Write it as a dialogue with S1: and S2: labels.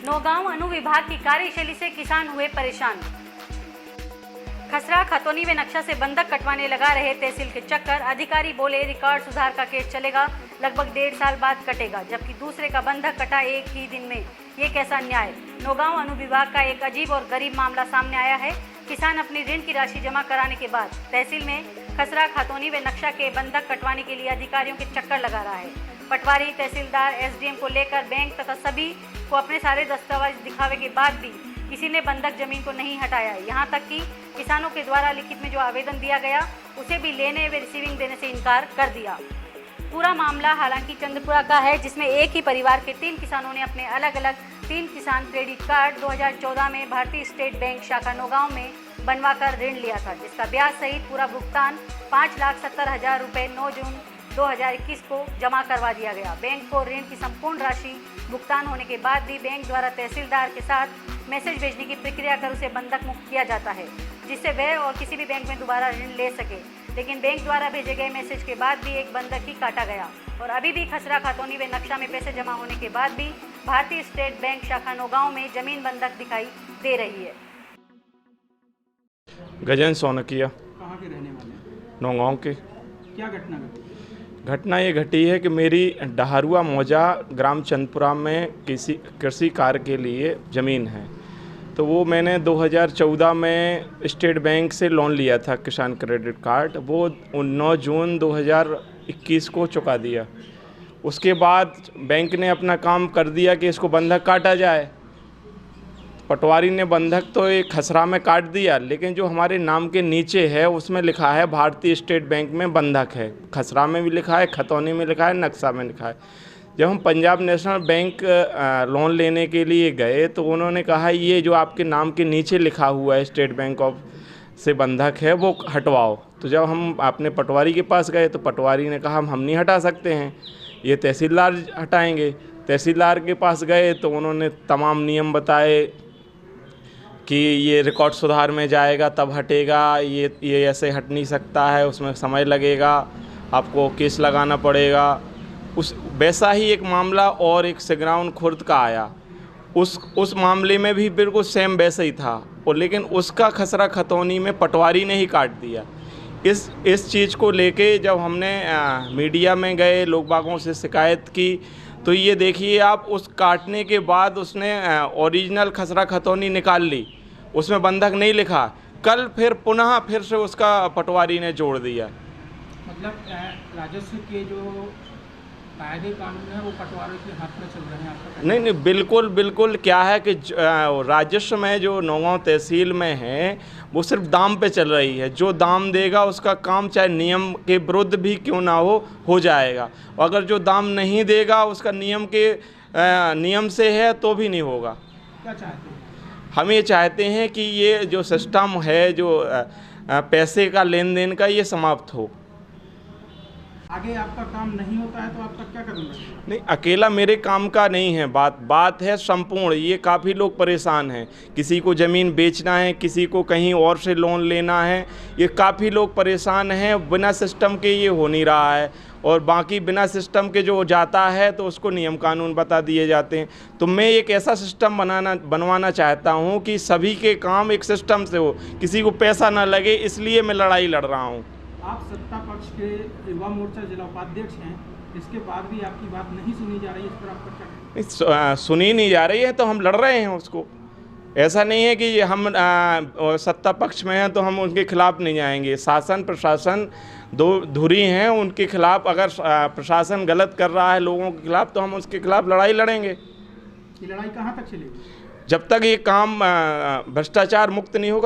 S1: नौगांव अनुविभाग की कार्यशैली से किसान हुए परेशान। खसरा खतौनी व नक्शा से बंधक कटवाने लगा रहे तहसील के चक्कर। अधिकारी बोले रिकॉर्ड सुधार का केस चलेगा, लगभग 1.5 साल बाद कटेगा, जबकि दूसरे का बंधक कटा एक ही दिन में। ये कैसा न्याय। नौगांव अनुविभाग का एक अजीब और गरीब मामला सामने आया है। किसान अपनी ऋण की राशि जमा कराने के बाद तहसील में खसरा खतौनी व नक्शा के बंधक कटवाने के लिए अधिकारियों के चक्कर लगा रहा है। पटवारी, तहसीलदार, एसडीएम को लेकर बैंक तथा सभी को अपने सारे दस्तावेज दिखावे के बाद भी किसी ने बंधक जमीन को नहीं हटाया। यहाँ तक कि किसानों के द्वारा लिखित में जो आवेदन दिया गया उसे भी लेने व रिसीविंग देने से इनकार कर दिया। पूरा मामला हालांकि चंद्रपुरा का है, जिसमें एक ही परिवार के 3 किसानों ने अपने अलग अलग 3 किसान क्रेडिट कार्ड 2014 में भारतीय स्टेट बैंक शाखा नौगांव में बनवाकर ऋण लिया था, जिसका ब्याज सहित पूरा भुगतान 5,70,000 रुपये 9 जून 2021 को जमा करवा दिया गया। बैंक को ऋण की संपूर्ण राशि भुगतान होने के बाद भी बैंक द्वारा तहसीलदार के साथ मैसेज भेजने की प्रक्रिया कर उसे बंधक मुक्त किया जाता है, जिससे वह और किसी भी बैंक में दोबारा ऋण ले सके। लेकिन बैंक द्वारा भेजे गए मैसेज के बाद भी एक बंधक ही काटा गया और अभी भी खसरा खतौनी व नक्शा में पैसे जमा होने के बाद भी भारतीय स्टेट बैंक शाखा नौगांव में जमीन बंधक दिखाई दे रही है।
S2: गजन सोनकिया।
S3: कहाँ के रहने वाले?
S2: नौगांव के।
S3: क्या घटना घटी?
S2: घटना ये घटी है कि मेरी डहारुआ मौजा ग्राम चंदपुरा में कृषि कार्य के लिए ज़मीन है, तो वो मैंने 2014 में स्टेट बैंक से लोन लिया था किसान क्रेडिट कार्ड, वो 9 जून 2021 को चुका दिया। उसके बाद बैंक ने अपना काम कर दिया कि इसको बंधक काटा जाए। पटवारी ने बंधक तो एक खसरा में काट दिया, लेकिन जो हमारे नाम के नीचे है उसमें लिखा है भारतीय स्टेट बैंक में बंधक है। खसरा में भी लिखा है, खतौनी में लिखा है, नक्शा में लिखा है। जब हम पंजाब नेशनल बैंक लोन लेने के लिए गए तो उन्होंने कहा ये जो आपके नाम के नीचे लिखा हुआ है स्टेट बैंक ऑफ से बंधक है वो हटवाओ। तो जब हम अपने पटवारी के पास गए तो पटवारी ने कहा हम नहीं हटा सकते हैं, ये तहसीलदार हटाएंगे। तहसीलदार के पास गए तो उन्होंने तमाम नियम बताए कि ये रिकॉर्ड सुधार में जाएगा तब हटेगा, ये ऐसे हट नहीं सकता है, उसमें समय लगेगा, आपको केस लगाना पड़ेगा। वैसा ही एक मामला और एक सिगराउन खुर्द का आया, उस मामले में भी बिल्कुल सेम वैसा ही था, और लेकिन उसका खसरा खतौनी में पटवारी ने ही काट दिया। इस चीज़ को लेके जब हमने मीडिया में गए, लोग बागों से शिकायत की, तो ये देखिए आप उस काटने के बाद उसने ओरिजिनल खसरा खतौनी निकाल ली, उसमें बंधक नहीं लिखा। कल फिर से उसका पटवारी ने जोड़ दिया।
S3: मतलब राजस्व के जो कायदे कानून है वो पटवारी के हाथ में चल रहे हैं आपका? नहीं,
S2: बिल्कुल क्या है कि राजस्व में जो नौगांव तहसील में है वो सिर्फ दाम पे चल रही है। जो दाम देगा उसका काम चाहे नियम के विरुद्ध भी क्यों ना हो जाएगा। अगर जो दाम नहीं देगा उसका नियम से है तो भी नहीं होगा।
S3: क्या चाहते हैं?
S2: हम ये चाहते हैं कि ये जो सिस्टम है जो पैसे का लेन देन का, ये समाप्त हो।
S3: आगे आपका काम नहीं होता है तो आपका क्या कदम रहेगा?
S2: नहीं, अकेला मेरे काम का नहीं है, बात है संपूर्ण। ये काफ़ी लोग परेशान हैं, किसी को ज़मीन बेचना है, किसी को कहीं और से लोन लेना है, ये काफ़ी लोग परेशान हैं। बिना सिस्टम के ये हो नहीं रहा है, और बाकी बिना सिस्टम के जो जाता है तो उसको नियम कानून बता दिए जाते हैं। तो मैं एक ऐसा सिस्टम बनवाना चाहता हूँ कि सभी के काम एक सिस्टम से हो, किसी को पैसा ना लगे, इसलिए मैं लड़ाई लड़ रहा हूँ।
S3: आप सत्ता पक्ष के युवा मोर्चा जिला उपाध्यक्ष हैं, इसके बाद भी आपकी बात नहीं सुनी जा रही है, इस पर आपका क्या?
S2: सुनी नहीं जा रही है तो हम लड़ रहे हैं उसको। ऐसा नहीं है कि हम सत्ता पक्ष में हैं तो हम उनके खिलाफ नहीं जाएंगे। शासन प्रशासन दो धुरी हैं, उनके खिलाफ अगर प्रशासन गलत कर रहा है लोगों के खिलाफ तो हम उसके खिलाफ लड़ाई लड़ेंगे।
S3: ये लड़ाई कहाँ तक चलेगी?
S2: जब तक ये काम भ्रष्टाचार मुक्त नहीं होगा